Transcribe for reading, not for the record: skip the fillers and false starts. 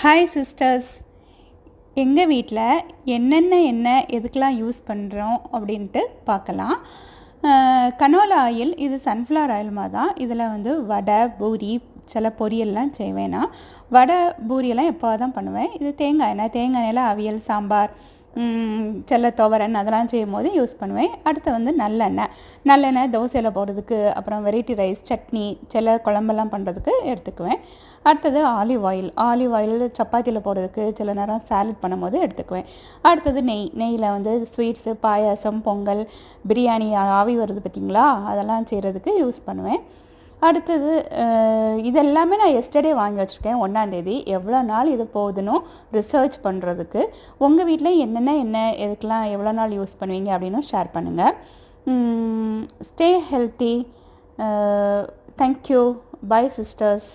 Hi sisters, எங்கள் வீட்டில் என்னென்ன எண்ணெய் எதுக்கெலாம் யூஸ் பண்ணுறோம் அப்படின்ட்டு பார்க்கலாம். கனோலா ஆயில், இது சன்ஃப்ளவர் ஆயில் மாதிரி தான். இதில் வடை, பூரி, சில பொரியல்லாம் செய்வேன். வடை பூரியெல்லாம் எப்போ தான் பண்ணுவேன். இது தேங்காய் எண்ணெயில் அவியல், சாம்பார், சில துவரன் அதெல்லாம் செய்யும் போது யூஸ் பண்ணுவேன். அடுத்து நல்லெண்ணெய் தோசையில் போடுறதுக்கு, அப்புறம் வெரைட்டி ரைஸ், சட்னி, சில குழம்பெல்லாம் பண்ணுறதுக்கு எடுத்துக்குவேன். அடுத்தது ஆலிவ் ஆயில் சப்பாத்தியில் போடுறதுக்கு, சில நேரம் சாலட் பண்ணும்போது எடுத்துக்குவேன். அடுத்தது நெய்யில் ஸ்வீட்ஸு, பாயாசம், பொங்கல், பிரியாணி ஆவி வருது பார்த்திங்களா, அதெல்லாம் செய்கிறதுக்கு யூஸ் பண்ணுவேன். அடுத்தது இதெல்லாமே நான் எஸ்டர்டே வாங்கி வச்சுருக்கேன், 1ஆம் தேதி. எவ்வளோ நாள் இது போகுதுன்னு ரிசர்ச் பண்ணுறதுக்கு. உங்கள் வீட்டில் என்னென்ன எதுக்கெலாம் எவ்வளோ நாள் யூஸ் பண்ணுவீங்க அப்படின்னு ஷேர் பண்ணுங்கள். Stay healthy. Thank you. Bye sisters.